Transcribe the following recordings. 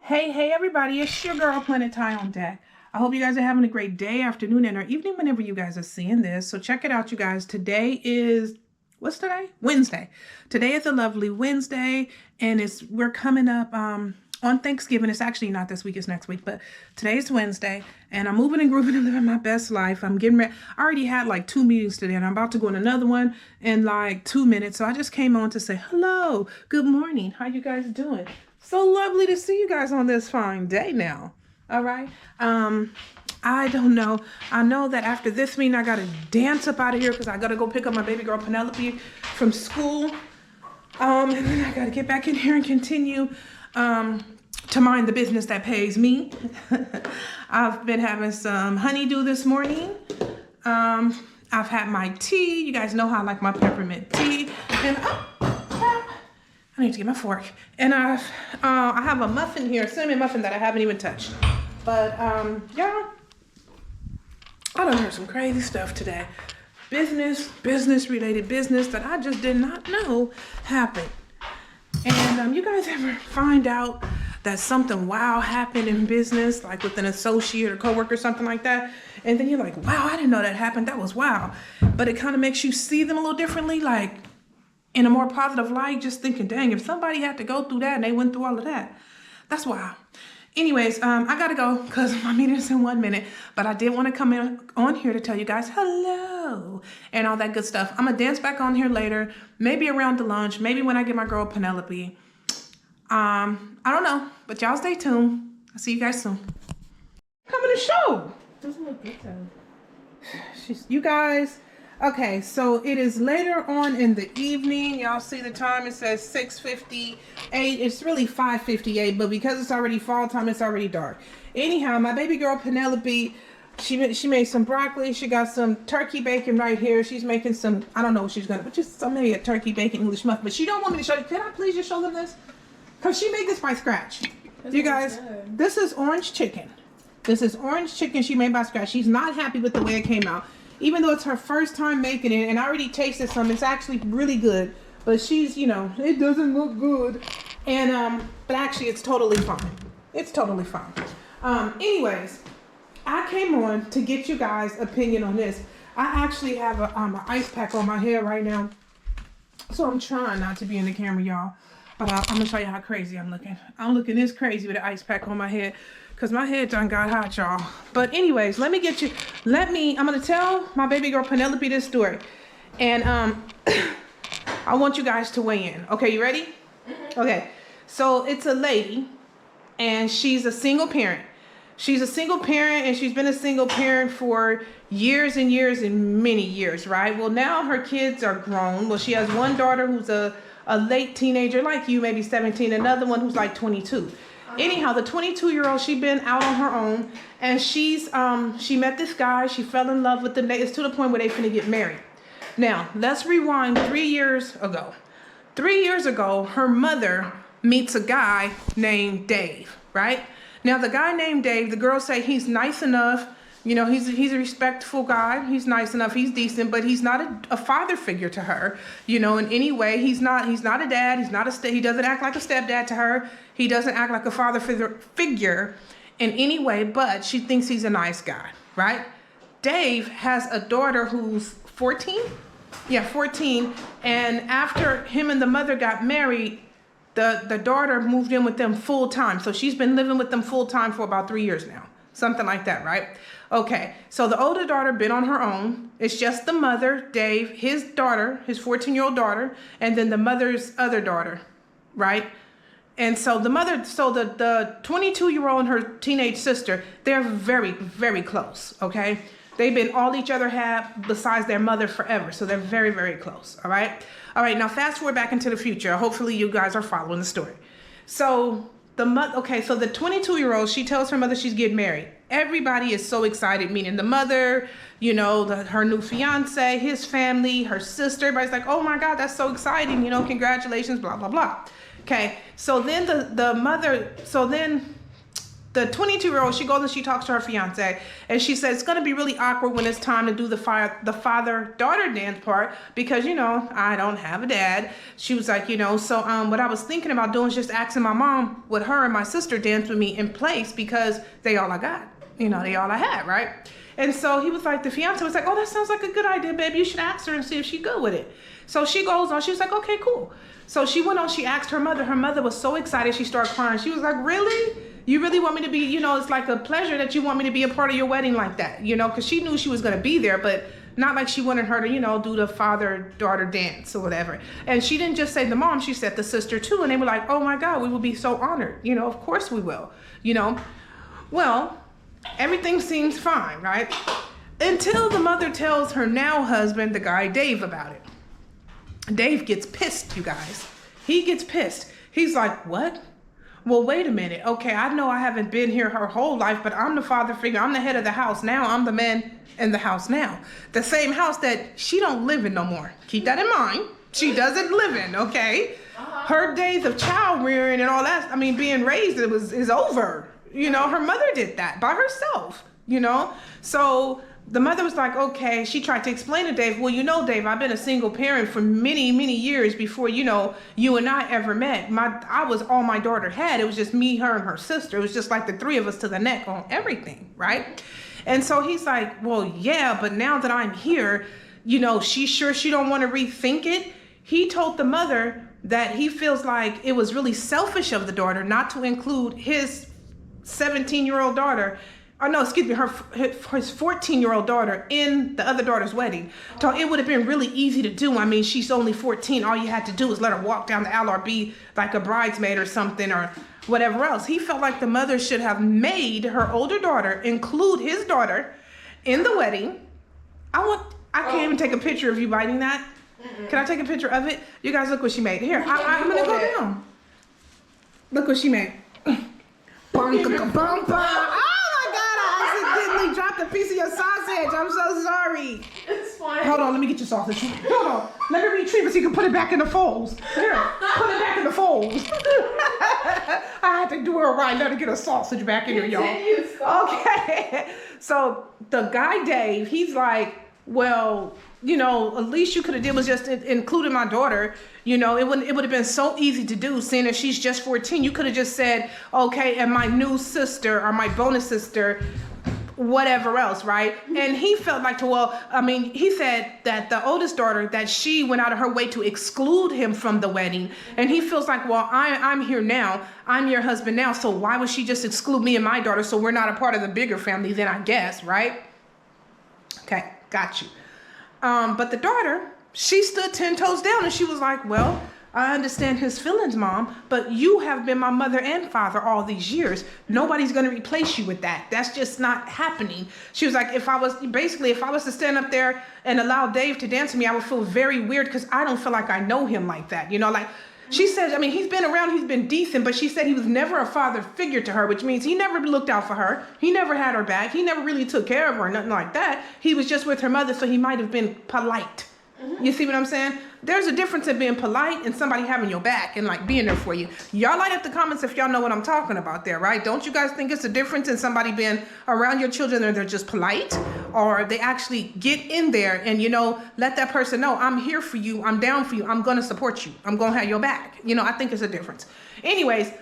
Hey everybody, it's your girl Planet Ty on deck. I hope you guys are having a great day, afternoon, and or evening whenever you guys are seeing this. So check it out, you guys. Today is, what's today? Wednesday. Today is a lovely Wednesday, and we're coming up on Thanksgiving. It's actually not this week, it's next week, but today's Wednesday, and I'm moving and grooving and living my best life. I'm getting ready. I already had like 2 meetings today, and I'm about to go on another one in like 2 minutes. So I just came on to say hello, good morning, how you guys doing? So lovely to see you guys on this fine day now. All right. I don't know. I know that after this meeting, I got to dance up out of here because I got to go pick up my baby girl Penelope from school. And then I got to get back in here and continue to mind the business that pays me. I've been having some honeydew this morning. I've had my tea. You guys know how I like my peppermint tea. And I need to get my fork. And I have a muffin here, a cinnamon muffin that I haven't even touched. But yeah, I done heard some crazy stuff today. Business-related business that I just did not know happened. And you guys ever find out that something wow happened in business, like with an associate or coworker, something like that, and then you're like, wow, I didn't know that happened. That was wow. But it kind of makes you see them a little differently, like in a more positive light, just thinking, dang, if somebody had to go through that and they went through all of that, that's wow. Anyways, I gotta go because my meeting is in 1 minute, but I did want to come in on here to tell you guys hello and all that good stuff. I'm gonna dance back on here later, maybe around the lunch, maybe when I get my girl Penelope. I don't know, but y'all stay tuned. I'll see you guys soon. Coming to show. Doesn't look good though. You guys. Okay, so it is later on in the evening. Y'all see the time, it says 6:58. It's really 5:58, but because it's already fall time, it's already dark. Anyhow, my baby girl Penelope, she made some broccoli. She got some turkey bacon right here. She's making some, I don't know what she's gonna, but just maybe a turkey bacon English muffin. But she don't want me to show you. Can I please just show them this? Because she made this by scratch. You guys, this is orange chicken. This is orange chicken she made by scratch. She's not happy with the way it came out. Even though it's her first time making it, and I already tasted some, it's actually really good. But she's, you know, it doesn't look good. And, but actually it's totally fine. It's totally fine. Anyways, I came on to get you guys' opinion on this. I actually have an ice pack on my hair right now. So I'm trying not to be in the camera, y'all. But I'm gonna show you how crazy I'm looking. I'm looking this crazy with an ice pack on my head. Because my head done got hot, y'all. But anyways, I'm gonna tell my baby girl Penelope this story. And I want you guys to weigh in. Okay, you ready? Okay, so it's a lady and she's a single parent. She's a single parent and she's been a single parent for years and years and many years, right? Well, now her kids are grown. Well, she has one daughter who's a late teenager like you, maybe 17, another one who's like 22. Anyhow, the 22-year-old, she's been out on her own, and she met this guy. She fell in love with him. It's to the point where they finna get married. Now, let's rewind 3 years ago. 3 years ago, her mother meets a guy named Dave, right? Now, the guy named Dave, the girls say he's nice enough. You know, he's a respectful guy. He's nice enough. He's decent, but he's not a father figure to her. You know, in any way, he's not a dad. He doesn't act like a stepdad to her. He doesn't act like a father figure in any way, but she thinks he's a nice guy, right? Dave has a daughter who's 14. Yeah, 14. And after him and the mother got married, the daughter moved in with them full time. So she's been living with them full time for about 3 years now. Something like that, right? Okay, so the older daughter been on her own. It's just the mother, Dave, his daughter, his 14-year-old daughter, and then the mother's other daughter, right? And so the 22-year-old and her teenage sister, they're very, very close, okay? They've been all each other have besides their mother forever. So they're very, very close, all right? All right, now fast forward back into the future. Hopefully you guys are following the story. So the 22-year-old, she tells her mother she's getting married. Everybody is so excited, meaning the mother, you know, her new fiance, his family, her sister. Everybody's like, oh my God, that's so exciting. You know, the the 22-year-old, she goes and she talks to her fiance, and she says it's going to be really awkward when it's time to do the father-daughter dance part because, you know, I don't have a dad. She was like, you know, so what I was thinking about doing is just asking my mom would her and my sister dance with me in place because they all I got. You know, they all I had, right? And so he was like, the fiance was like, oh, that sounds like a good idea, baby. You should ask her and see if she's good with it. So she goes on. She was like, okay, cool. So she went on. She asked her mother. Her mother was so excited. She started crying. She was like, really? You really want me to be, you know, it's like a pleasure that you want me to be a part of your wedding like that, you know, because she knew she was going to be there, but not like she wanted her to, you know, do the father-daughter dance or whatever. And she didn't just say the mom. She said the sister, too. And they were like, oh, my God, we will be so honored. You know, of course we will, you know. Well, everything seems fine, right? Until the mother tells her now husband, the guy Dave, about it. Dave gets pissed, you guys. He gets pissed. He's like, what? Well, wait a minute. Okay, I know I haven't been here her whole life, but I'm the father figure. I'm the head of the house now. I'm the man in the house now. The same house that she don't live in no more. Keep that in mind. She doesn't live in, okay? Her days of child rearing and all that, I mean, being raised, is over. You know, her mother did that by herself, you know? So the mother was like, okay, she tried to explain to Dave, well, you know, Dave, I've been a single parent for many, many years before, you know, you and I ever met. I was all my daughter had. It was just me, her, and her sister. It was just like the three of us to the neck on everything, right? And so he's like, well, yeah, but now that I'm here, you know, she's sure she don't want to rethink it. He told the mother that he feels like it was really selfish of the daughter not to include his 17-year-old daughter, or no, excuse me, his 14-year-old daughter in the other daughter's wedding. So it would have been really easy to do. I mean, she's only 14. All you had to do was let her walk down the aisle or be like a bridesmaid or something or whatever else. He felt like the mother should have made her older daughter include his daughter in the wedding. I can't even take a picture of you biting that. Can I take a picture of it? You guys, look what she made. Here, I'm gonna go down. Look what she made. Oh my God, I accidentally dropped a piece of your sausage. I'm so sorry. It's fine. Hold on, let me get your sausage. Hold on. Let me retrieve it so you can put it back in the folds. Here, put it back in the folds. I had to do her right now to get a sausage back in here, y'all. Okay. So the guy, Dave, he's like, well, you know, at least you could have did was just included my daughter. You know, it would have been so easy to do, seeing that she's just 14. You could have just said, okay, and my new sister or my bonus sister, whatever else, right? And he felt like he said that the oldest daughter, that she went out of her way to exclude him from the wedding. And he feels like, well, I'm here now. I'm your husband now. So why would she just exclude me and my daughter so we're not a part of the bigger family then, I guess, right? Okay, got you. But the daughter, she stood 10 toes down and she was like, well, I understand his feelings, Mom, but you have been my mother and father all these years. Nobody's going to replace you with that. That's just not happening. She was like, if I was to stand up there and allow Dave to dance with me, I would feel very weird because I don't feel like I know him like that. You know, like she said, I mean, he's been around, he's been decent, but she said he was never a father figure to her, which means he never looked out for her. He never had her back. He never really took care of her, nothing like that. He was just with her mother, so he might have been polite. You see what I'm saying? There's a difference in being polite and somebody having your back and like being there for you. Y'all light up the comments if y'all know what I'm talking about there, right? Don't you guys think it's a difference in somebody being around your children and they're just polite, or they actually get in there and, you know, let that person know, I'm here for you, I'm down for you, I'm going to support you, I'm going to have your back. You know, I think it's a difference. Anyways,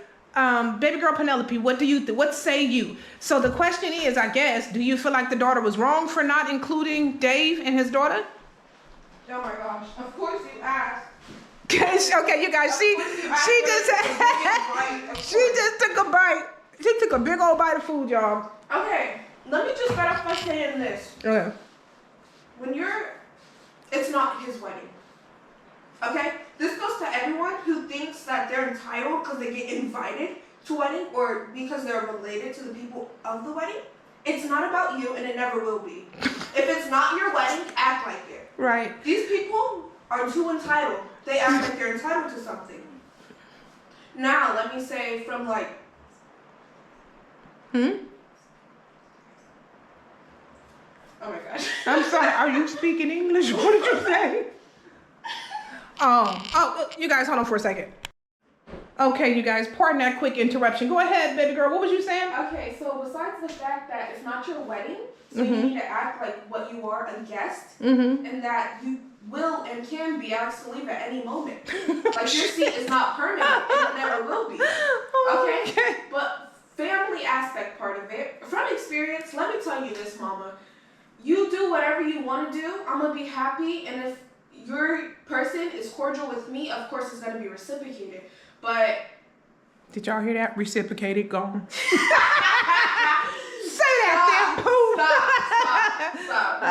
baby girl Penelope, what say you? So the question is, I guess, do you feel like the daughter was wrong for not including Dave and his daughter? Oh my gosh, of course you asked. Okay, you guys, she just took a bite. She took a big old bite of food, y'all. Okay, let me just start off by saying this. Okay. It's not his wedding. Okay? This goes to everyone who thinks that they're entitled because they get invited to a wedding or because they're related to the people of the wedding. It's not about you and it never will be. If it's not your wedding, act like it. Right. These people are too entitled. They act like they're entitled to something. Now, let me say from like... Oh my gosh. I'm sorry, are you speaking English? What did you say? Oh, you guys, hold on for a second. Okay, you guys, pardon that quick interruption. Go ahead, baby girl. What was you saying? Okay, so besides the fact that it's not your wedding, so you need to act like what you are, a guest, and that you will and can be asked to leave at any moment. Like, your seat is not permanent, and it never will be. Okay? But family aspect part of it, from experience, let me tell you this, mama. You do whatever you want to do, I'm going to be happy, and if your person is cordial with me, of course it's going to be reciprocated. But did y'all hear that? Reciprocated, gone. Say that, Stop.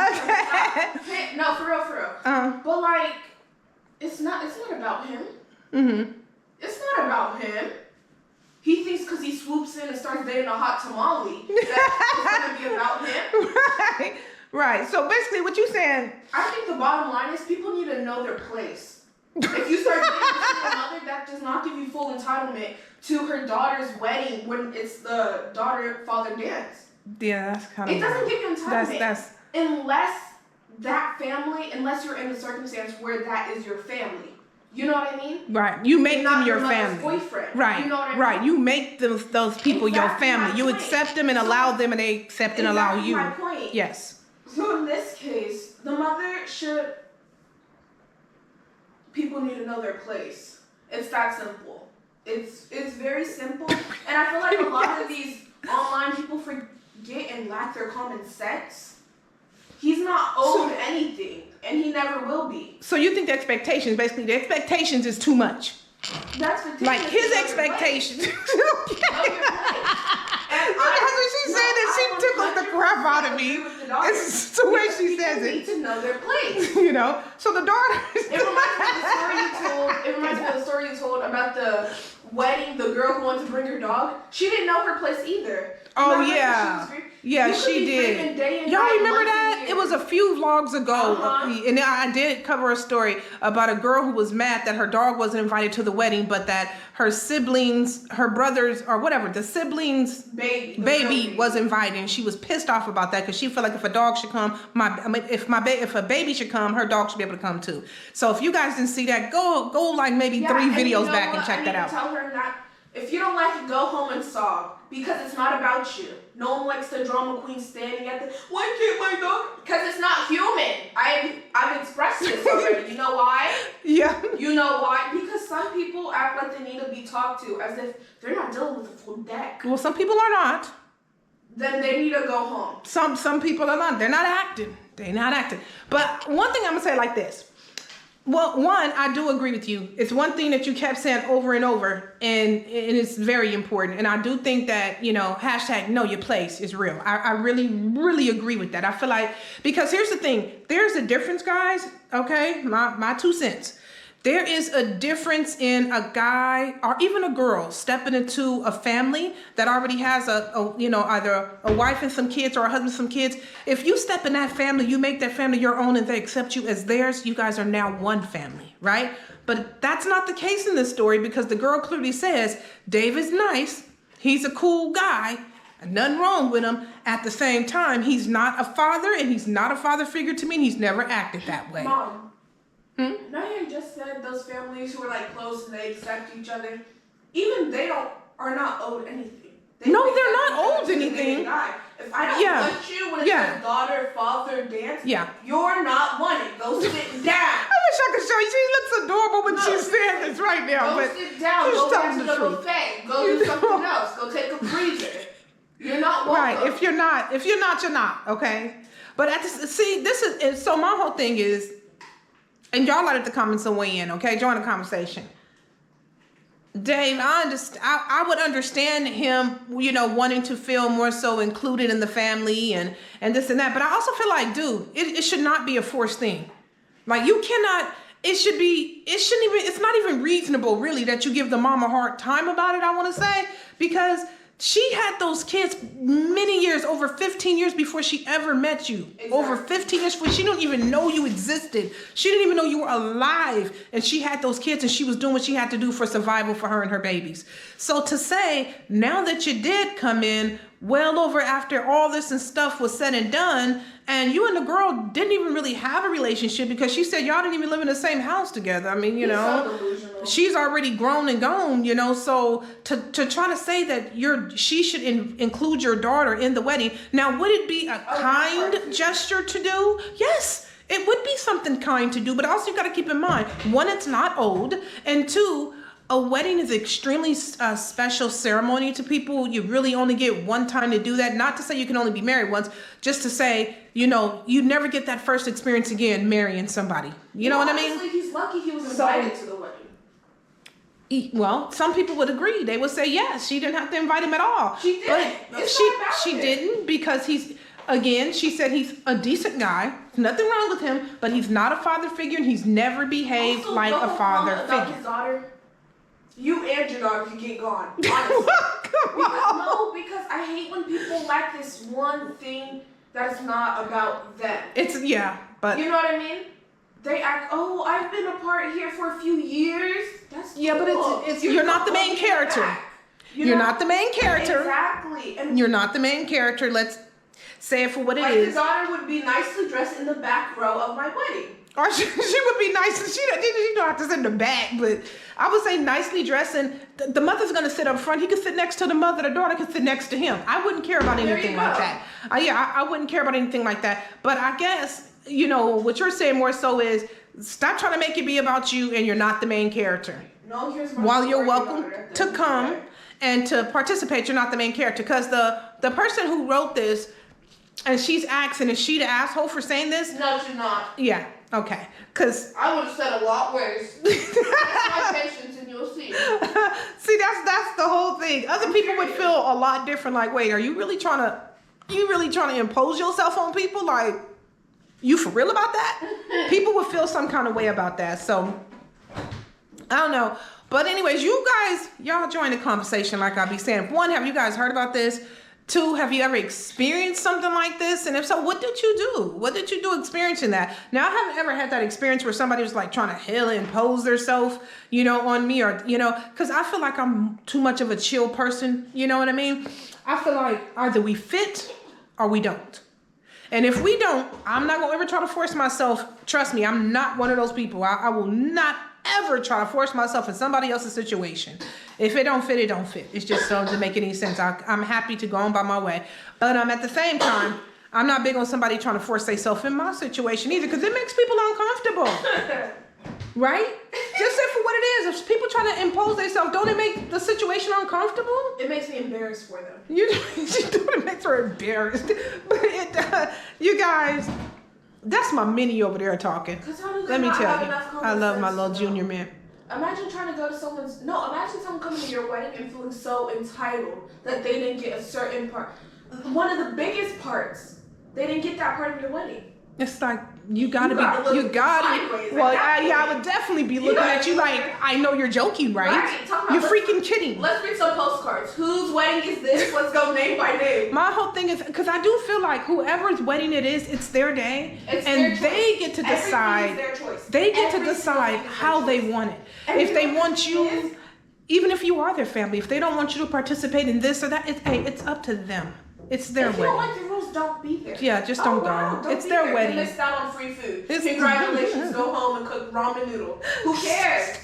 Okay. No, for real. But like, it's not about him. It's not about him. He thinks because he swoops in and starts dating a hot tamale that it's gonna be about him. Right. So basically, what you saying? I think the bottom line is people need to know their place. If you start dating a single mother, that does not give you full entitlement to her daughter's wedding when it's the daughter-father dance. Yeah, that's kind of. It doesn't give you entitlement. That's unless you're in a circumstance where that is your family. You know what I mean? Right. You make them your family. Boyfriend. Right. You know what I mean? Right. You make those people your family. You accept them and allow them, and they accept and allow you. My point. Yes. So in this case, the mother should. People need to know their place. It's that simple. It's very simple, and I feel like a lot of these online people forget and lack their common sense. He's not owed anything, and he never will be. So you think the expectations is too much? That's like his expectations. That's what she said, that she tickles the crap out of me. It's the way she says it. Need to know their place. You know, so the daughter. It reminds me of the story you told about the wedding. The girl who wanted to bring her dog. She didn't know her place either. Oh yeah. Yeah, she did. Y'all remember that? It was a few vlogs ago. And I did cover a story about a girl who was mad that her dog wasn't invited to the wedding, but that her siblings, her brothers, or whatever, the siblings' baby was invited. And she was pissed off about that because she felt like if a dog should come, if a baby should come, her dog should be able to come too. So if you guys didn't see that, go like maybe 3 videos back and check that out. Tell her that if you don't like it, go home and sob. Because it's not about you. No one likes the drama queen standing at the, why can't my dog? Because it's not human. I've expressed this already. You know why? Yeah. You know why? Because some people act like they need to be talked to as if they're not dealing with a full deck. Well, some people are not. Then they need to go home. Some people are not. They're not acting. They're not acting. But one thing I'm going to say like this. Well, one, I do agree with you. It's one thing that you kept saying over and over, and it's very important. And I do think that, hashtag know your place is real. I really, really agree with that. I feel like, because here's the thing. There's a difference, guys. Okay? My 2 cents. There is a difference in a guy or even a girl stepping into a family that already has either a wife and some kids or a husband and some kids. If you step in that family, you make that family your own and they accept you as theirs, you guys are now one family, right? But that's not the case in this story because the girl clearly says, Dave is nice. He's a cool guy. Nothing wrong with him. At the same time, he's not a father and he's not a father figure to me and he's never acted that way. Mom. Now you just said those families who are like close and they accept each other, even they are not owed anything. They're not owed anything. If I don't want you when it's a daughter, father dance, you're not wanted. Go sit down. I wish I could show you. She looks adorable when she's saying this right now. Go sit down. Go back to the buffet. Go do something else. Go take a breather. You're not welcome. Right. If you're not, you're not. Okay. But this is so my whole thing is. And y'all let the comments weigh in, okay? Join the conversation. Dave, I would understand him, wanting to feel more so included in the family and this and that. But I also feel like, dude, it should not be a forced thing. Like you cannot, it's not even reasonable really that you give the mom a hard time about it, I want to say, because she had those kids many years, over 15 years before she ever met you. Exactly. Over 15 years before she didn't even know you existed. She didn't even know you were alive. And she had those kids and she was doing what she had to do for survival for her and her babies. So to say, now that you did come in, well over after all this and stuff was said and done, and you and the girl didn't even really have a relationship because she said y'all didn't even live in the same house together. I mean, you know, she's already grown and gone, you know, so to try to say that she should include your daughter in the wedding. Now, would it be a kind gesture to do? Yes, it would be something kind to do, but also you got to keep in mind, one, it's not old, and two, a wedding is extremely special ceremony to people. You really only get one time to do that. Not to say you can only be married once, just to say, you know, you never get that first experience again marrying somebody. You know what I mean? He's lucky he was invited to the wedding. Well, some people would agree. They would say, yes, she didn't have to invite him at all. She did. But she didn't, because she said he's a decent guy. Nothing wrong with him, but he's not a father figure, and he's never behaved like a father figure. His daughter, you and your daughter can get gone. Honestly. Because I hate when people lack this one thing that is not about them. But you know what I mean? They act, oh, I've been apart here for a few years. That's cool. But you're not the main character. You're not the main character. Exactly. And you're not the main character. Let's say it for what it is. The daughter would be nicely dressed in the back row of my wedding. Or she would be nice. She don't have to sit in the back, but I would say nicely dressed. And the mother's going to sit up front. He could sit next to the mother. The daughter could sit next to him. I wouldn't care about anything like that. I wouldn't care about anything like that. But I guess, you know, what you're saying more so is stop trying to make it be about you and you're not the main character. No, here's my While you're welcome to come and to participate, you're not the main character. Because the person who wrote this, and she's asking, is she the asshole for saying this? No, she's not. Yeah. Okay, because I would have said a lot worse. That's my patience, and you'll see. See, that's the whole thing. Other people would feel a lot different. Like, wait, are you really trying to impose yourself on people? Like, you for real about that? People would feel some kind of way about that. So, I don't know. But anyways, y'all join the conversation. Like I be saying, one, have you guys heard about this? Two, have you ever experienced something like this? And if so, what did you do? What did you do experiencing that? Now, I haven't ever had that experience where somebody was like trying to hell impose themselves, you know, on me, or, you know, because I feel like I'm too much of a chill person. You know what I mean? I feel like either we fit or we don't. And if we don't, I'm not going to ever try to force myself. Trust me, I'm not one of those people. I will not ever try to force myself in somebody else's situation. If it don't fit, it don't fit. It just doesn't make any sense. I'm happy to go on by my way. But at the same time, I'm not big on somebody trying to force themselves in my situation either, because it makes people uncomfortable. Right? Just say for what it is. If people try to impose themselves, don't it make the situation uncomfortable? It makes me embarrassed for them. You don't make her embarrassed. But you guys, that's my mini over there talking. Let me tell you, I love my little junior man. Imagine trying to go to imagine someone coming to your wedding and feeling so entitled that they didn't get a certain part. One of the biggest parts, they didn't get that part of your wedding. It's like, you got it. Well, I would definitely be looking at you like, I know you're joking, right? You're freaking kidding. Let's read some postcards. Whose wedding is this? Let's go name by name. My whole thing is, because I do feel like whoever's wedding it is, it's their day. And they get to decide. They get to decide how they want it. If they want you, even if you are their family, if they don't want you to participate in this or that, it's up to them. It's their wedding. If you don't like the rules, don't be there. Yeah, just don't go. It's their wedding. You missed out on free food. Congratulations, go home and cook ramen noodle. Who cares?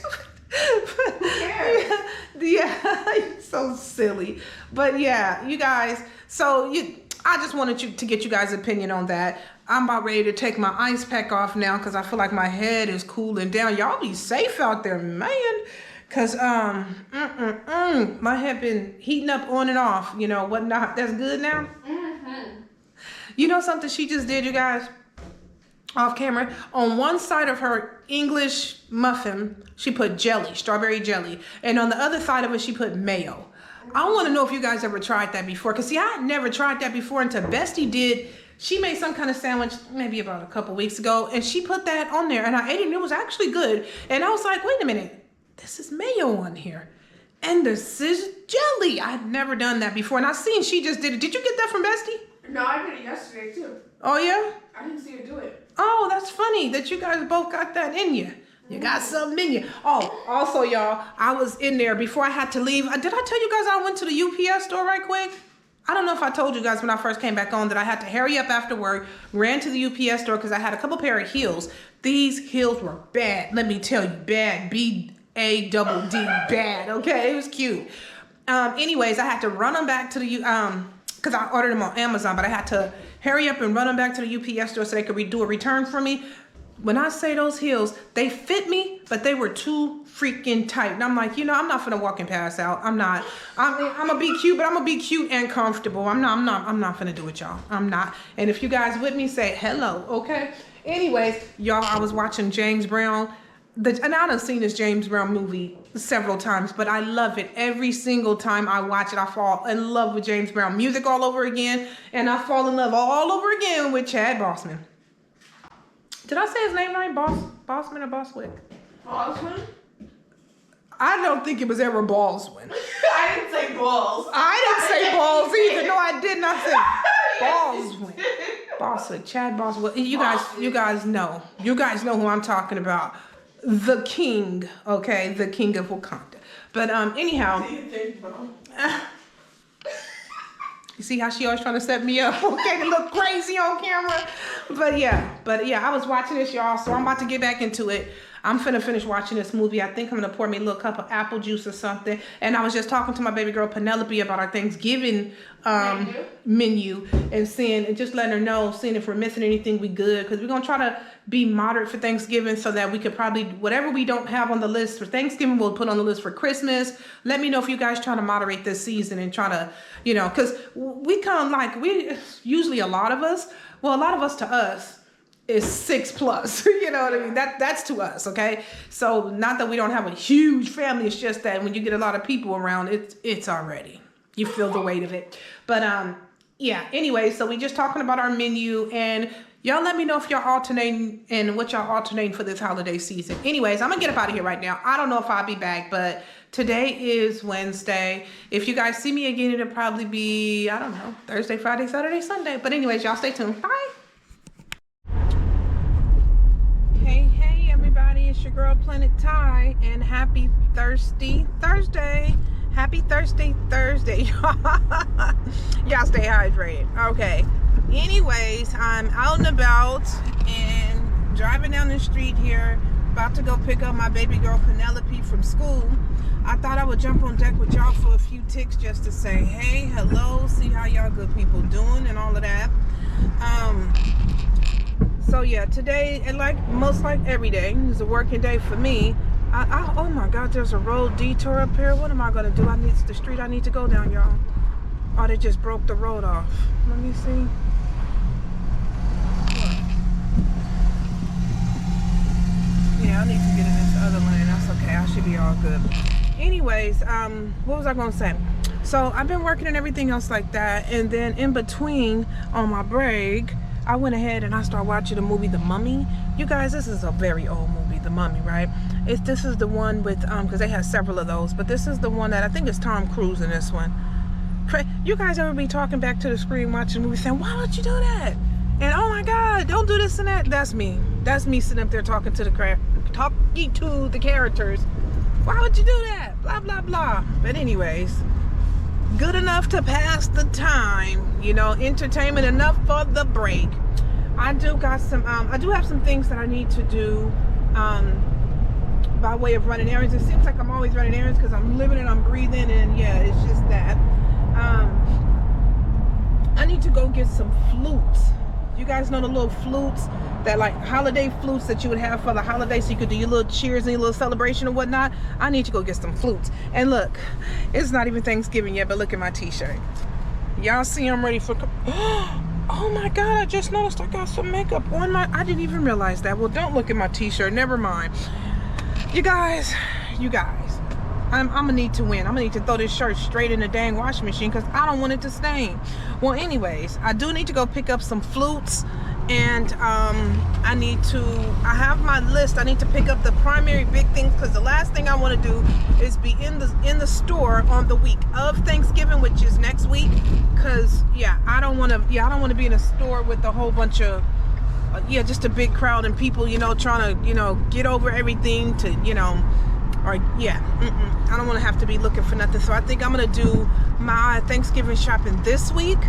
Who cares? Yeah, you're so silly. But yeah, you guys, I just wanted to get you guys' opinion on that. I'm about ready to take my ice pack off now because I feel like my head is cooling down. Y'all be safe out there, man. Cause my head been heating up on and off, you know, whatnot. That's good now. Mm-hmm. You know something she just did, you guys, off camera? On one side of her English muffin, she put jelly, strawberry jelly. And on the other side of it, she put mayo. I want to know if you guys ever tried that before. Cause see, I had never tried that before until Bestie did. She made some kind of sandwich maybe about a couple weeks ago. And she put that on there and I ate it and it was actually good. And I was like, wait a minute. This is mayo on here. And this is jelly. I'd never done that before. And I seen she just did it. Did you get that from Bestie? No, I did it yesterday too. Oh, yeah? I didn't see her do it. Oh, that's funny that you guys both got that in you. You got something in you. Oh, also, y'all, I was in there before I had to leave. Did I tell you guys I went to the UPS store right quick? I don't know if I told you guys when I first came back on that I had to hurry up after work, ran to the UPS store because I had a couple pair of heels. These heels were bad. Let me tell you, bad. B-A-double-D, bad. Okay, it was cute. Anyways, I had to run them back to the, because I ordered them on Amazon, but I had to hurry up and run them back to the UPS store so they could do a return for me. When I say those heels, they fit me, but they were too freaking tight. And I'm like, you know, I'm not finna walk and pass out. I'm not. I'm gonna be cute, but I'm gonna be cute and comfortable. I'm not finna do it, y'all. I'm not. And if you guys with me, say hello, okay? Anyways, y'all, I was watching James Brown. And I done seen this James Brown movie several times, but I love it. Every single time I watch it, I fall in love with James Brown music all over again, and I fall in love all over again with Chad Boseman. Did I say his name right? Boseman or Boswick? Bosman? I don't think it was ever Baldwin. I didn't say balls. I didn't say balls either. No, I did not say Baldwin. Boswick, Chad Boswick. You guys know. You guys know who I'm talking about. The king, okay? The king of Wakanda. But anyhow. You see how she always trying to set me up, okay, to look crazy on camera? But yeah, I was watching this, y'all, so I'm about to get back into it. I'm finna finish watching this movie. I think I'm gonna pour me a little cup of apple juice or something. And I was just talking to my baby girl Penelope about our Thanksgiving menu and just letting her know, seeing if we're missing anything, we good. Because we're gonna try to be moderate for Thanksgiving so that we could probably, whatever we don't have on the list for Thanksgiving, we'll put on the list for Christmas. Let me know if you guys trying to moderate this season and try to, you know, because we usually a lot of us to us is 6+, you know what I mean? That's to us, okay? So not that we don't have a huge family, it's just that when you get a lot of people around, it's already, you feel the weight of it. But yeah, anyway, so we just talking about our menu, and y'all let me know if y'all alternating and what y'all alternating for this holiday season. Anyways, I'm gonna get up out of here right now. I don't know if I'll be back, but today is Wednesday. If you guys see me again, it'll probably be, I don't know, Thursday, Friday, Saturday, Sunday. But anyways, y'all stay tuned. Bye. Hey everybody, it's your girl Planet Ty, and happy Thirsty Thursday. Happy Thirsty Thursday. Y'all stay hydrated. Okay. Anyways, I'm out and about and driving down the street here, about to go pick up my baby girl Penelope from school. I thought I would jump on deck with y'all for a few ticks just to say hey, hello, see how y'all good people doing and all of that. So yeah, today, and most like every day, is a working day for me. Oh my God, there's a road detour up here. What am I gonna do? It's the street I need to go down, y'all. Oh, they just broke the road off. Let me see. Yeah, I need to get in this other lane. That's okay. I should be all good. Anyways, what was I gonna say? So I've been working and everything else like that, and then in between on my break, I went ahead and I started watching the movie The Mummy. You guys, this is a very old movie, The Mummy, right? This is the one with because they have several of those, but this is the one that I think is Tom Cruise in this one. You guys ever be talking back to the screen watching the movie saying, why would you do that? And oh my God, don't do this and that. That's me. That's me sitting up there talking to the characters. Why would you do that? Blah, blah, blah. But anyways, good enough to pass the time, you know, entertainment enough for the break. I do have some things that I need to do by way of running errands. It seems like I'm always running errands because I'm living and I'm breathing, and yeah, it's just that. I need to go get some flutes. You guys know the little flutes, that like holiday flutes that you would have for the holiday, so you could do your little cheers and your little celebration and whatnot. I need to go get some flutes. And look, it's not even Thanksgiving yet, but look at my t-shirt. Y'all see I'm ready for... Oh my God, I just noticed I got some makeup on my... I didn't even realize that. Well, don't look at my t-shirt. Never mind. You guys, I'm gonna need to win. I'm gonna need to throw this shirt straight in the dang washing machine because I don't want it to stain. Well, anyways, I do need to go pick up some flutes, and I have my list. I need to pick up the primary big things because the last thing I want to do is be in the store on the week of Thanksgiving, which is next week. Because I don't want to be in a store with a whole bunch of just a big crowd and people, you know, trying to, you know, get over everything to, you know, Or yeah, I don't want to have to be looking for nothing. So I think I'm gonna do my Thanksgiving shopping this week.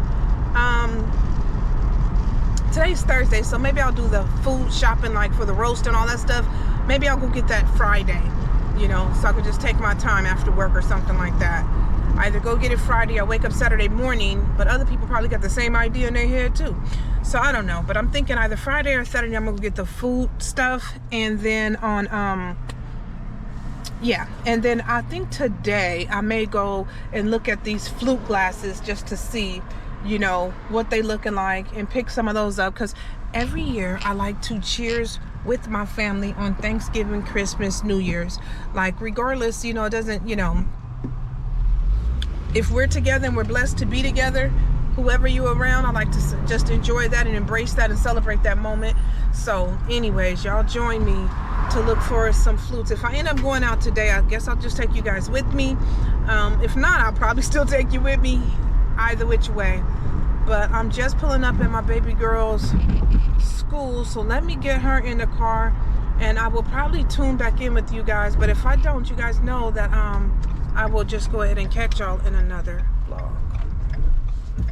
Today's Thursday, so maybe I'll do the food shopping, like for the roast and all that stuff. Maybe I'll go get that Friday, you know, so I could just take my time after work or something like that. Either go get it Friday or wake up Saturday morning, but other people probably got the same idea in their head too. So I don't know, but I'm thinking either Friday or Saturday I'm gonna get the food stuff, and then on yeah, and then I think today I may go and look at these flute glasses just to see, you know, what they looking like, and pick some of those up, because every year I like to cheers with my family on Thanksgiving, Christmas, New Year's. Like regardless, you know, it doesn't, you know, if we're together and we're blessed to be together, whoever you're around, I like to just enjoy that and embrace that and celebrate that moment. So anyways, y'all join me to look for some flutes. If I end up going out today, I guess I'll just take you guys with me. If not, I'll probably still take you with me, either which way. But I'm just pulling up at my baby girl's school, so let me get her in the car, and I will probably tune back in with you guys. But if I don't, you guys know that I will just go ahead and catch y'all in another vlog.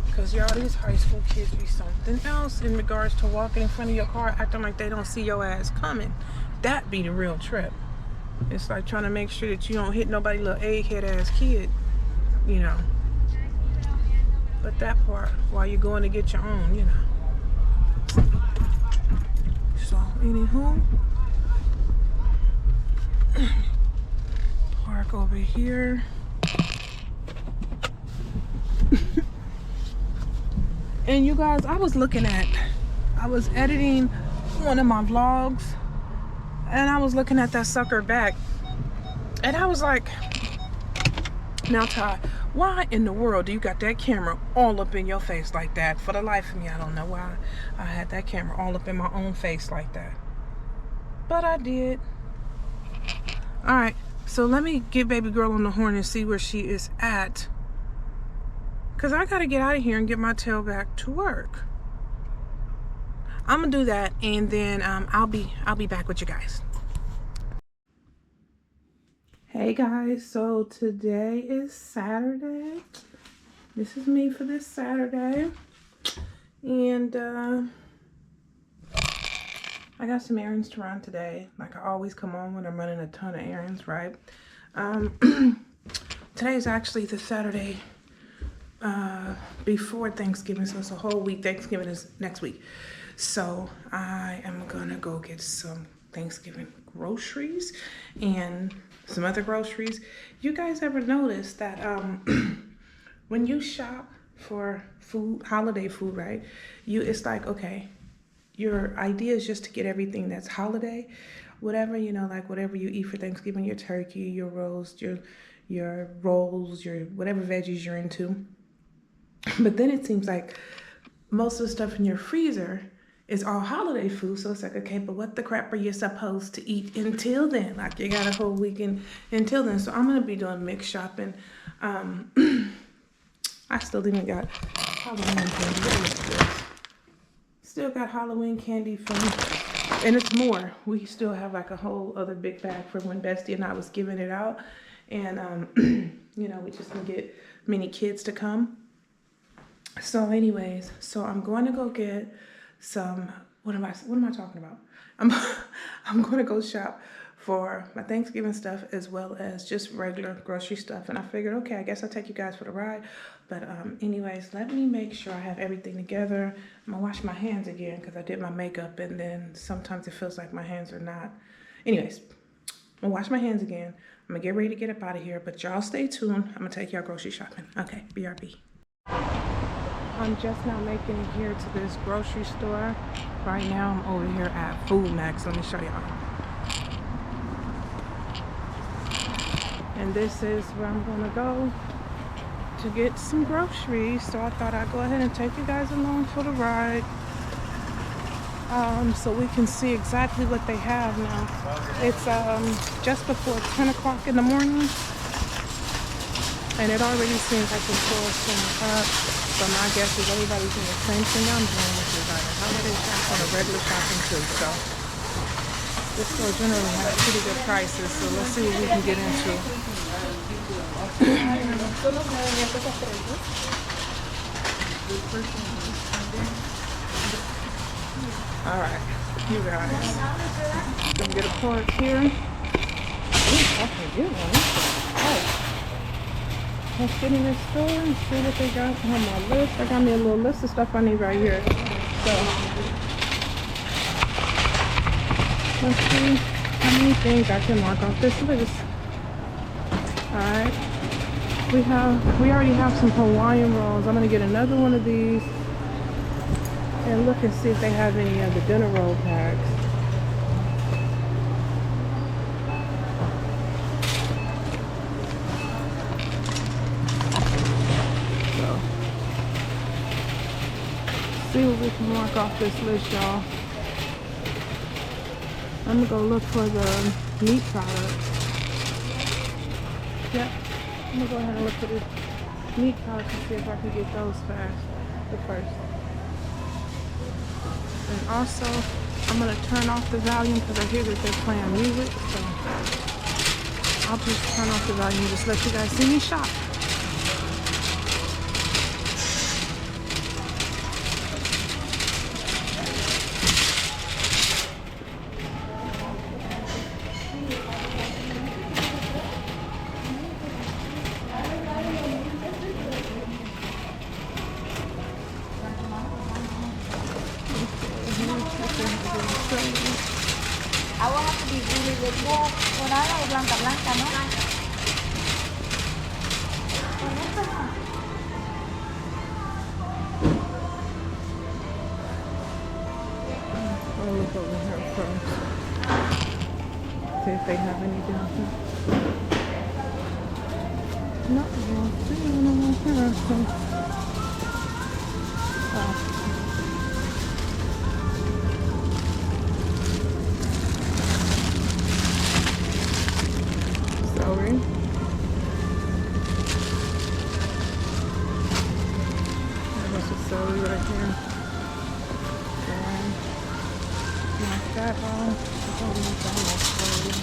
Because y'all, these high school kids be something else in regards to walking in front of your car acting like they don't see your ass coming. That be the real trip. It's like trying to make sure that you don't hit nobody little egghead ass kid, you know. But that part, while you're going to get your own, you know. So, anywho, park over here. And you guys, I was editing one of my vlogs, and I was looking at that sucker back, and I was like, now Ty, why in the world do you got that camera all up in your face like that? For the life of me, I don't know why I had that camera all up in my own face like that, but I did. All right, so let me get baby girl on the horn and see where she is at, because I gotta get out of here and get my tail back to work. I'm gonna do that, and then I'll be back with you guys. Hey guys, so today is Saturday. This is me for this Saturday, and I got some errands to run today. Like I always come on when I'm running a ton of errands, right? Today is actually the Saturday before Thanksgiving, so it's a whole week. Thanksgiving is next week. So I am gonna go get some Thanksgiving groceries and some other groceries. You guys ever notice that when you shop for food, holiday food, right? It's like, okay, your idea is just to get everything that's holiday, whatever, you know, like whatever you eat for Thanksgiving, your turkey, your roast, your rolls, your whatever veggies you're into. But then it seems like most of the stuff in your freezer is all holiday food. So it's like, okay, but what the crap are you supposed to eat until then? Like you got a whole weekend until then. So I'm gonna be doing mixed shopping. I still even got Halloween candy. What is this? Still got Halloween candy from, and it's more. We still have like a whole other big bag from when Bestie and I was giving it out. And you know, we just didn't get many kids to come. So anyways, so I'm going to go get some, what am I talking about? I'm going to go shop for my Thanksgiving stuff as well as just regular grocery stuff. And I figured, okay, I guess I'll take you guys for the ride. But anyways, let me make sure I have everything together. I'm gonna wash my hands again because I did my makeup, and then sometimes it feels like my hands are not. Anyways, I'm gonna wash my hands again. I'm gonna get ready to get up out of here, but y'all stay tuned. I'm gonna take y'all grocery shopping. Okay, BRB. I'm just now making it here to this grocery store. Right now I'm over here at Food Max. Let me show y'all. And this is where I'm gonna go to get some groceries. So I thought I'd go ahead and take you guys along for the ride, so we can see exactly what they have now. It's just before 10 o'clock in the morning, and it already seems like the store's filling up. So my guess is everybody's doing the same thing I'm doing, which is either holiday shopping or regular shopping too. So This store generally has pretty good prices, so let's see what we can get into. Alright, you guys. Gonna get a part here. Ooh, I can get one. Oh. Let's get in this store and see what they got on my list. I got me a little list of stuff I need right here. So let's see how many things I can mark off this list. Alright. We already have some Hawaiian rolls. I'm gonna get another one of these and look and see if they have any of the dinner roll packs. So see what we can mark off this list, y'all. I'm gonna go look for the meat products. Yep, I'm gonna go ahead and look for the meat products and see if I can get those fast at first. And also, I'm gonna turn off the volume because I hear that they're playing music. So I'll just turn off the volume and just let you guys see me shop. Agua have to be really liquid. Morada o blanca, blanca, ¿no? I'll look over here first. See if they have any down here. No, I don't see one over here. So. Oh. Celery. There's a celery right here. And knock that off. I don't know if that one's celery.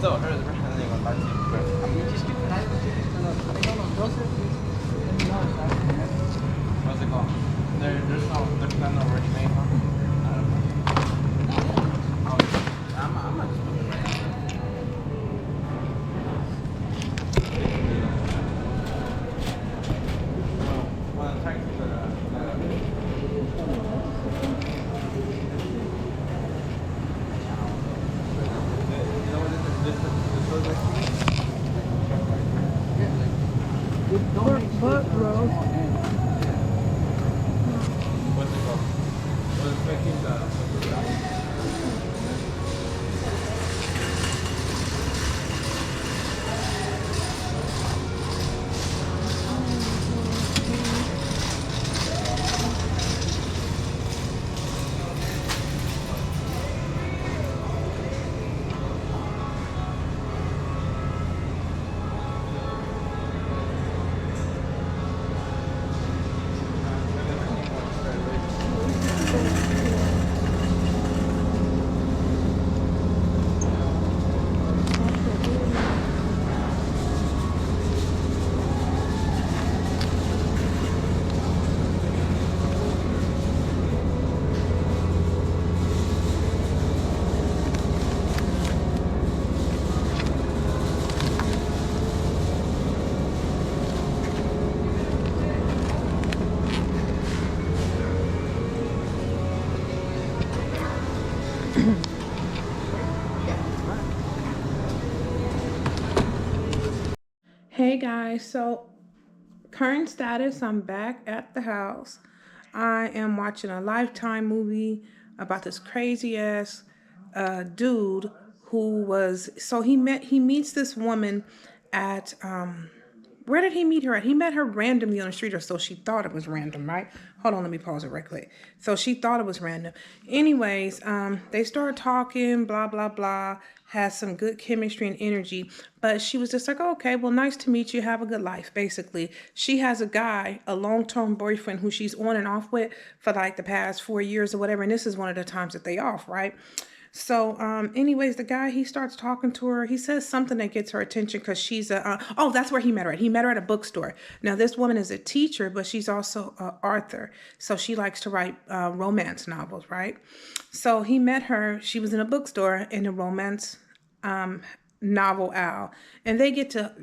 So her handling on that. I mean, just keep an eye on Hey guys, so current status, I'm back at the house. I am watching a Lifetime movie about this crazy ass dude who was, so he meets this woman at where did he meet her at? He met her randomly on the street, or so she thought it was random, right? Hold on, let me pause it right quick. So she thought it was random. Anyways, they start talking, blah, blah, blah, has some good chemistry and energy. But she was just like, oh, okay, well, nice to meet you. Have a good life, basically. She has a guy, a long-term boyfriend who she's on and off with for like the past 4 years or whatever. And this is one of the times that they off, right? So, anyways, the guy, he starts talking to her. He says something that gets her attention because she's oh, that's where he met her at. He met her at a bookstore. Now, this woman is a teacher, but she's also an author. So she likes to write romance novels, right? So he met her. She was in a bookstore in a romance novel owl, and they get to,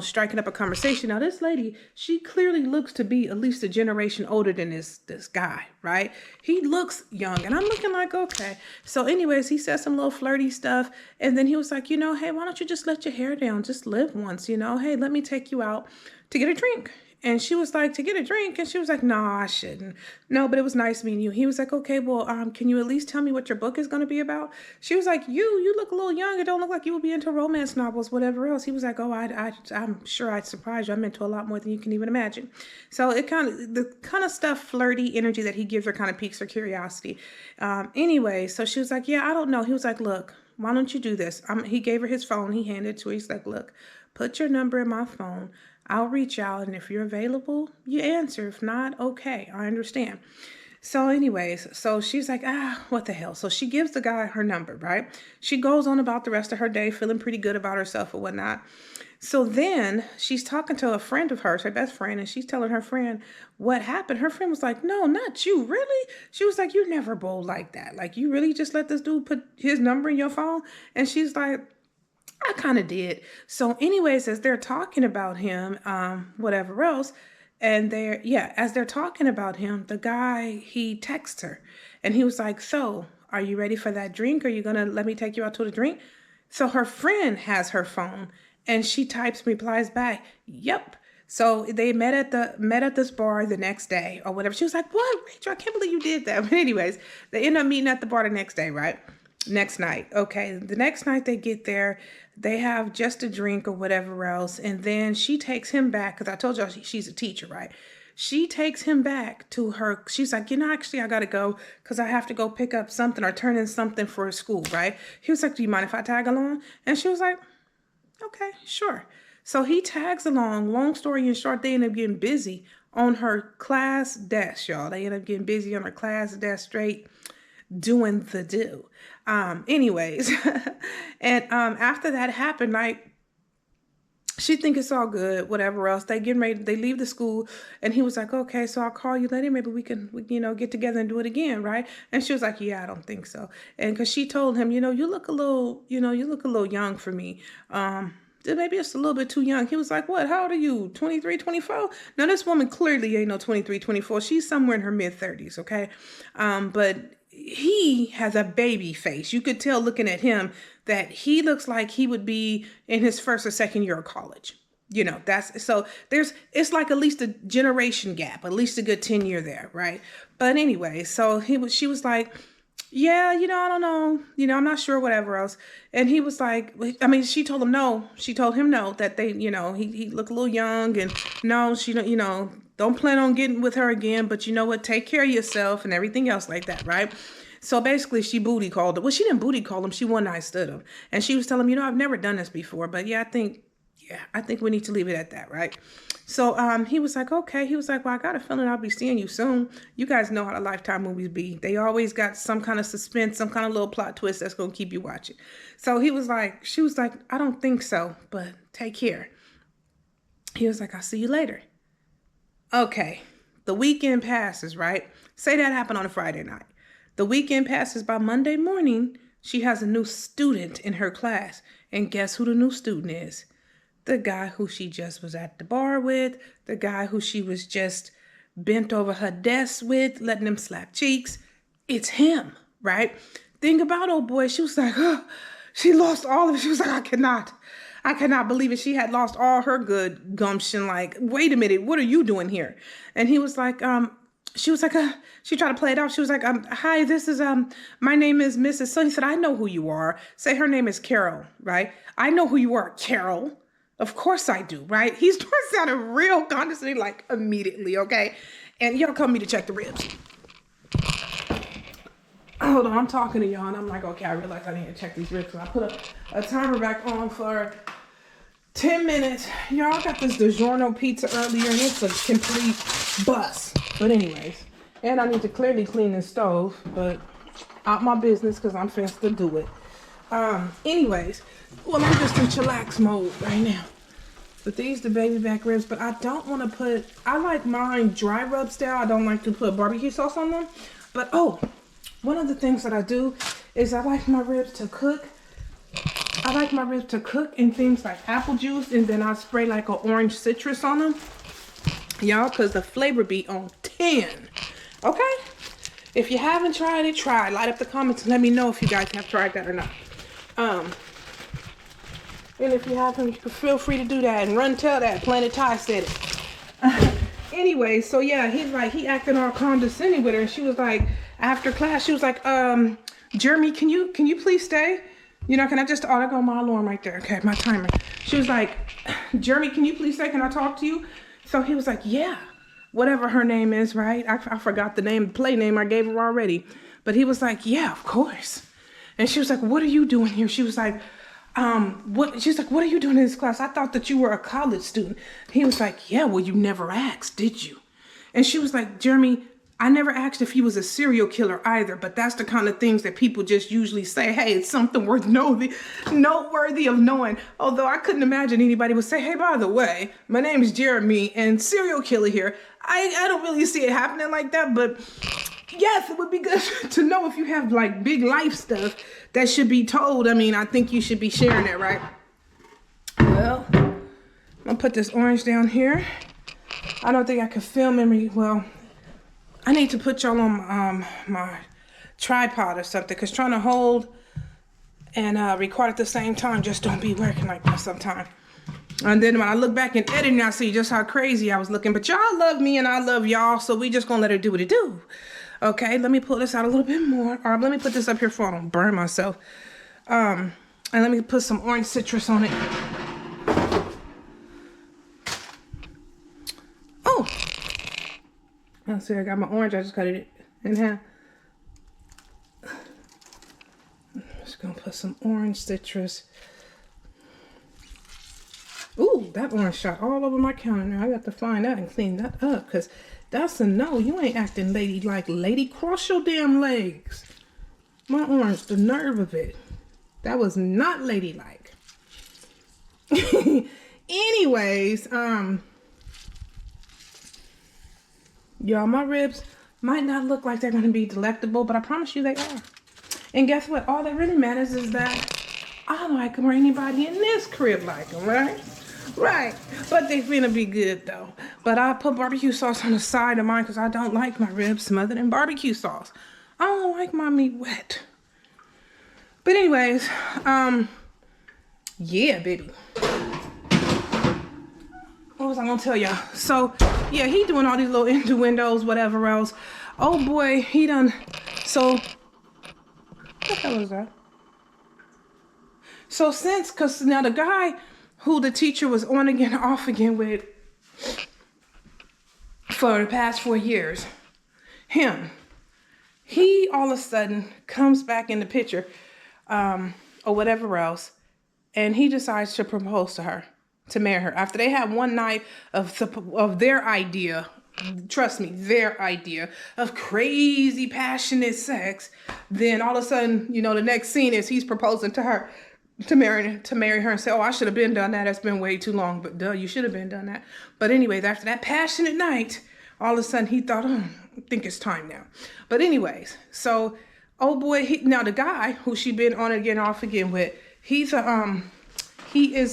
striking up a conversation. Now this lady, she clearly looks to be at least a generation older than this guy, right? He looks young, and I'm looking like, okay. So anyways, he said some little flirty stuff, and then he was like, hey, why don't you just let your hair down, just live once, hey, let me take you out to get a drink. And she was like, to get a drink? And she was like, no, I shouldn't. No, but it was nice meeting you. He was like, okay, well, can you at least tell me what your book is going to be about? She was like, you look a little young. It don't look like you would be into romance novels, whatever else. He was like, oh, I'm sure I'd surprise you. I'm into a lot more than you can even imagine. So the kind of stuff, flirty energy that he gives her kind of piques her curiosity. Anyway, so she was like, yeah, I don't know. He was like, look, why don't you do this? He gave her his phone. He handed it to her. He's like, look, put your number in my phone. I'll reach out, and if you're available, you answer. If not, okay, I understand. So anyways, so she's like, what the hell? So she gives the guy her number, right? She goes on about the rest of her day, feeling pretty good about herself or whatnot. So then she's talking to a friend of hers, her best friend, and she's telling her friend what happened. Her friend was like, no, not you, really? She was like, you never bold like that. Like, you really just let this dude put his number in your phone? And she's like, I kind of did. So anyways, as they're talking about him, whatever else, and as they're talking about him, the guy, he texts her and he was like, so are you ready for that drink? Are you going to let me take you out to the drink? So her friend has her phone and she replies back, yep. So they met at this bar the next day or whatever. She was like, what, Rachel, I can't believe you did that. But anyways, they end up meeting at the bar the next day, right? Next night. Okay. The next night they get there, they have just a drink or whatever else. And then she takes him back, because I told y'all she's a teacher, right? She takes him back to her. She's like, actually, I got to go because I have to go pick up something or turn in something for school, right? He was like, do you mind if I tag along? And she was like, okay, sure. So he tags along. Long story in short, they end up getting busy on her class desk, y'all. They end up getting busy on her class desk, straight doing the do. Anyways, and after that happened, like, she think it's all good, whatever else. They getting ready, they leave the school, and he was like, okay, so I'll call you later. Maybe we can, get together and do it again, right? And she was like, yeah, I don't think so. And because she told him, you look a little young for me. Maybe it's a little bit too young. He was like, what? How old are you? 23, 24? Now, this woman clearly ain't no 23, 24. She's somewhere in her mid-30s, okay? But he has a baby face. You could tell looking at him that he looks like he would be in his first or second year of college. It's like at least a generation gap, at least a good 10 year there, right? But anyway, so she was like, yeah, I don't know. I'm not sure, whatever else. And he was like, I mean, she told him no. She told him no, that they, he looked a little young, and no, she don't, don't plan on getting with her again, but you know what? Take care of yourself and everything else like that, right? So basically she booty called him. Well, she didn't booty call him. She one night stood him. And she was telling him, I've never done this before, but I think we need to leave it at that, right? So he was like, okay. He was like, well, I got a feeling I'll be seeing you soon. You guys know how the Lifetime movies be. They always got some kind of suspense, some kind of little plot twist that's going to keep you watching. So she was like, I don't think so, but take care. He was like, I'll see you later. Okay. The weekend passes, right? Say that happened on a Friday night. The weekend passes. By Monday morning, she has a new student in her class. And guess who the new student is? The guy who she just was at the bar with, the guy who she was just bent over her desk with, letting him slap cheeks. It's him, right? Think about old boy. She was like, oh, she lost all of it. She was like, I cannot believe it. She had lost all her good gumption. Like, wait a minute, what are you doing here? And he was like, she was like, she tried to play it off. She was like, hi, this is, my name is Mrs. So he said, I know who you are. Say her name is Carol, right? I know who you are, Carol. Of course I do, right? He starts sounding real condescending, like immediately, okay? And y'all come me to check the ribs. Hold on, I'm talking to y'all, and I'm like, okay, I realize I need to check these ribs. So I put a timer back on for 10 minutes. Y'all got this DiGiorno pizza earlier, and it's a complete bust. But anyways, and I need to clearly clean the stove, but out my business because I'm finna to do it. Anyways, well, I'm just in chillax mode right now. But these the baby back ribs, but I don't want to put, I like mine dry rub style. I don't like to put barbecue sauce on them. But one of the things that I do is I like my ribs to cook. I like my ribs to cook in things like apple juice, and then I spray like an orange citrus on them. Y'all, because the flavor be on 10. Okay? If you haven't tried it, try. Light up the comments and let me know if you guys have tried that or not. And if you haven't, feel free to do that and run tell that Planet Ty said it. Anyway, so yeah, he acting all condescending with her, and she was like, after class, she was like, Jeremy, can you please stay? Can I just, there go my alarm right there. Okay, my timer. She was like, Jeremy, can you please stay? Can I talk to you? So he was like, yeah, whatever her name is, right? I forgot the name, play name I gave her already. But he was like, yeah, of course. And she was like, what are you doing here? She was like, she's like, what are you doing in this class? I thought that you were a college student. He was like, yeah, well, you never asked, did you? And she was like, Jeremy, I never asked if he was a serial killer either, but that's the kind of things that people just usually say, hey, it's something noteworthy of knowing. Although I couldn't imagine anybody would say, hey, by the way, my name is Jeremy and serial killer here. I don't really see it happening like that, but yes, it would be good to know if you have like big life stuff that should be told. I mean, I think you should be sharing that, right? Well, I'm gonna put this orange down here. I don't think I can film well, I need to put y'all on my tripod or something, because trying to hold and record at the same time just don't be working like that sometimes. And then when I look back in editing, I see just how crazy I was looking. But y'all love me and I love y'all, so we just gonna let her do what it do. Okay, let me pull this out a little bit more. Or let me put this up here so I don't burn myself. And let me put some orange citrus on it. Oh! Let's see, I got my orange. I just cut it in half. I'm just gonna put some orange citrus. Ooh, that orange shot all over my counter now. I got to find that and clean that up, because that's a no. You ain't acting ladylike. Lady, cross your damn legs. My orange, the nerve of it. That was not ladylike. Anyways, y'all, my ribs might not look like they're going to be delectable, but I promise you they are. And guess what? All that really matters is that I like them, or anybody in this crib like them, right? Right. But they finna be good, though. But I put barbecue sauce on the side of mine because I don't like my ribs smothered in barbecue sauce. I don't like my meat wet. But anyways, yeah, baby. What was I gonna tell y'all? So, yeah, he doing all these little innuendos, whatever else. Oh boy, he done. So, hell is that? So because now the guy who the teacher was on again, off again with for the past 4 years, he all of a sudden comes back in the picture, or whatever else, and he decides to propose to her, to marry her. After they had one night of their idea, trust me, their idea of crazy, passionate sex, then all of a sudden, you know, the next scene is he's proposing to her, to marry her, and say, oh, I should have been done that. It's been way too long. But duh, you should have been done that. But anyways, after that passionate night, all of a sudden he thought, oh, I think it's time now. But anyways, so, oh boy, now the guy who she been on again, off again with, he is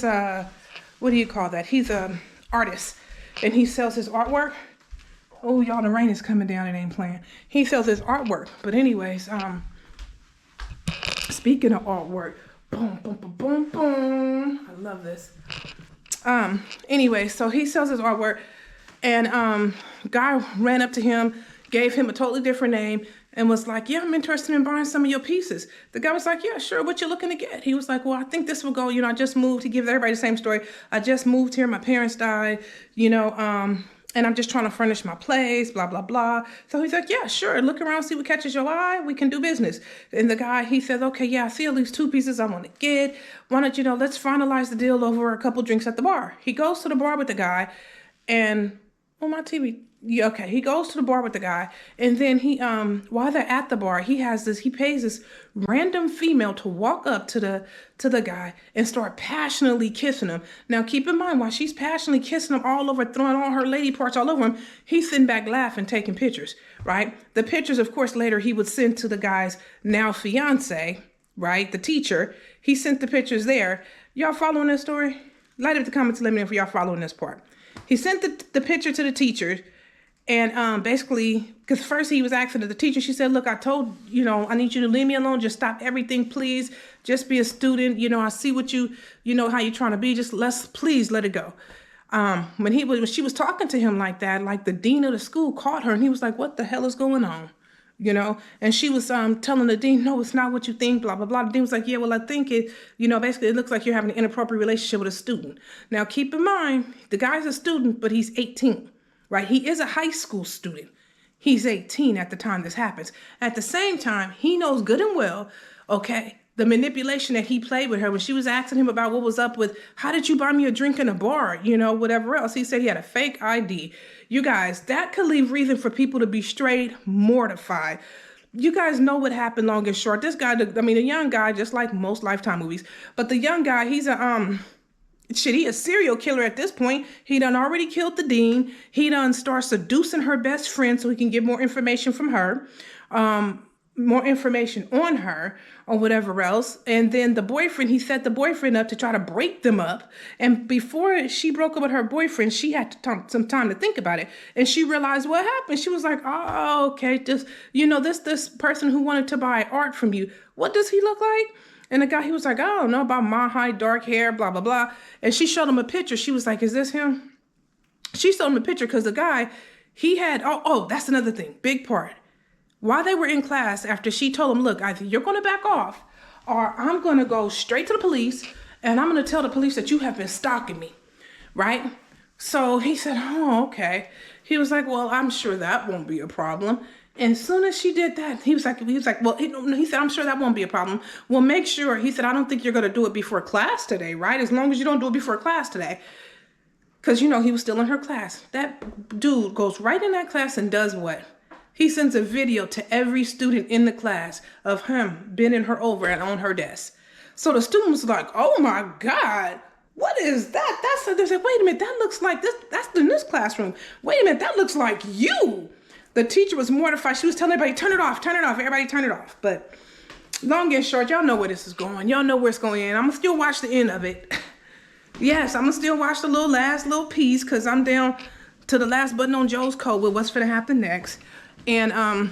a, what do you call that? He's a artist, and he sells his artwork. Oh, y'all, the rain is coming down. It ain't playing. He sells his artwork. But anyways, speaking of artwork, boom, boom, boom, boom, boom. I love this. Anyway, so he sells his artwork, and guy ran up to him, gave him a totally different name, and was like, yeah, I'm interested in buying some of your pieces. The guy was like, yeah, sure, what you looking to get? He was like, well, I think this will go, you know, I just moved. He gives everybody the same story. I just moved here, my parents died, you know, and I'm just trying to furnish my place, blah, blah, blah. So he's like, yeah, sure. Look around, see what catches your eye. We can do business. And the guy, he says, okay, yeah, I see at least 2 pieces I want to get. Why don't you know, let's finalize the deal over a couple drinks at the bar. He goes to the bar with the guy, and on my TV, yeah, okay. He goes to the bar with the guy, and then he, while they're at the bar, he pays this random female to walk up to the guy and start passionately kissing him. Now, keep in mind, while she's passionately kissing him all over, throwing all her lady parts all over him, he's sitting back laughing, taking pictures, right? The pictures, of course, later he would send to the guy's now fiance, right? The teacher. He sent the pictures there. Y'all following this story? Light up the comments and let me know if y'all following this part. He sent the picture to the teacher. And basically, because first he was asking the teacher, she said, look, I told, you know, I need you to leave me alone. Just stop everything, please. Just be a student. You know, I see what you know, how you're trying to be. Just please let it go. When she was talking to him like that, like the dean of the school caught her, and he was like, what the hell is going on? You know, and she was telling the dean, no, it's not what you think, blah, blah, blah. The dean was like, yeah, well, I think it, you know, basically it looks like you're having an inappropriate relationship with a student. Now, keep in mind, the guy's a student, but he's 18. Right? He is a high school student. He's 18 at the time this happens. At the same time, he knows good and well, okay, the manipulation that he played with her when she was asking him about what was up with, how did you buy me a drink in a bar, you know, whatever else. He said he had a fake ID. You guys, that could leave reason for people to be straight mortified. You guys know what happened, long and short. This guy, a young guy, just like most Lifetime movies, but the young guy, he's he a serial killer at this point. He done already killed the dean. He done start seducing her best friend so he can get more information from her, more information on her or whatever else. And then the boyfriend, he set the boyfriend up to try to break them up. And before she broke up with her boyfriend, she had some time to think about it. And she realized what happened. She was like, oh, okay, this person who wanted to buy art from you, what does he look like? And the guy, he was like, I don't know about my high dark hair, blah, blah, blah. And she showed him a picture. She was like, is this him? She showed him a picture because the guy, he had, that's another thing, big part. While they were in class, after she told him, look, either you're going to back off or I'm going to go straight to the police and I'm going to tell the police that you have been stalking me, right? So he said, oh, okay. He was like, well, I'm sure that won't be a problem. And as soon as she did that, he was like, well, he said, I'm sure that won't be a problem. Well, make sure, he said, I don't think you're going to do it before class today, right? As long as you don't do it before class today. Because, you know, he was still in her class. That dude goes right in that class and does what? He sends a video to every student in the class of him bending her over and on her desk. So the student was like, oh my God, what is that? They said, wait a minute, that looks like this. That's in this classroom. Wait a minute, that looks like you. The teacher was mortified. She was telling everybody, turn it off. Everybody turn it off. But long and short, y'all know where this is going. Y'all know where it's going in. I'm going to still watch the end of it. Yes, I'm going to still watch the last little piece because I'm down to the last button on Joe's coat with what's going to happen next. And,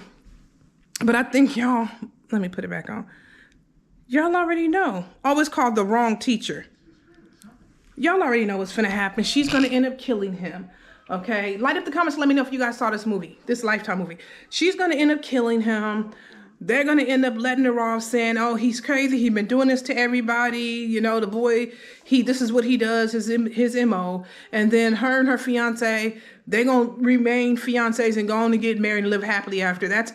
but I think y'all, let me put it back on. Y'all already know. Always called the wrong teacher. Y'all already know what's going to happen. She's going to end up killing him. Okay, light up the comments. Let me know if you guys saw this movie, this Lifetime movie. She's going to end up killing him. they're going to end up letting her off saying, oh, he's crazy. He's been doing this to everybody. You know, the boy, this is what he does, his MO. And then her and her fiance, they're going to remain fiancés and go on to get married and live happily after. That's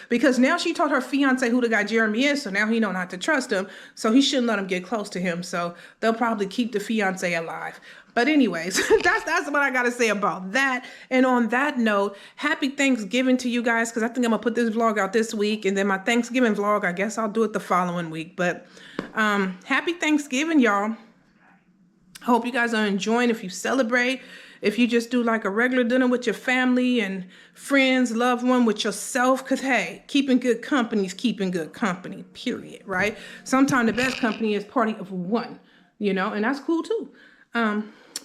because now she told her fiance who the guy Jeremy is. So now he know not to trust him. So he shouldn't let him get close to him. So they'll probably keep the fiance alive. But anyways, that's what I got to say about that. And on that note, happy Thanksgiving to you guys, because I think I'm going to put this vlog out this week. And then my Thanksgiving vlog, I guess I'll do it the following week. But happy Thanksgiving, y'all. Hope you guys are enjoying. If you celebrate, if you just do like a regular dinner with your family and friends, loved one, with yourself. Because, hey, keeping good company is keeping good company, period, right? Sometimes the best company is party of one, you know, and that's cool too.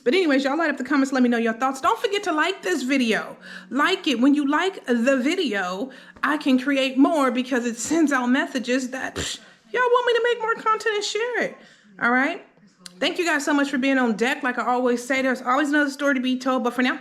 But anyways, y'all light up the comments. Let me know your thoughts. Don't forget to like this video. Like it. When you like the video, I can create more because it sends out messages that y'all want me to make more content and share it. All right. Thank you guys so much for being on deck. Like I always say, there's always another story to be told. But for now,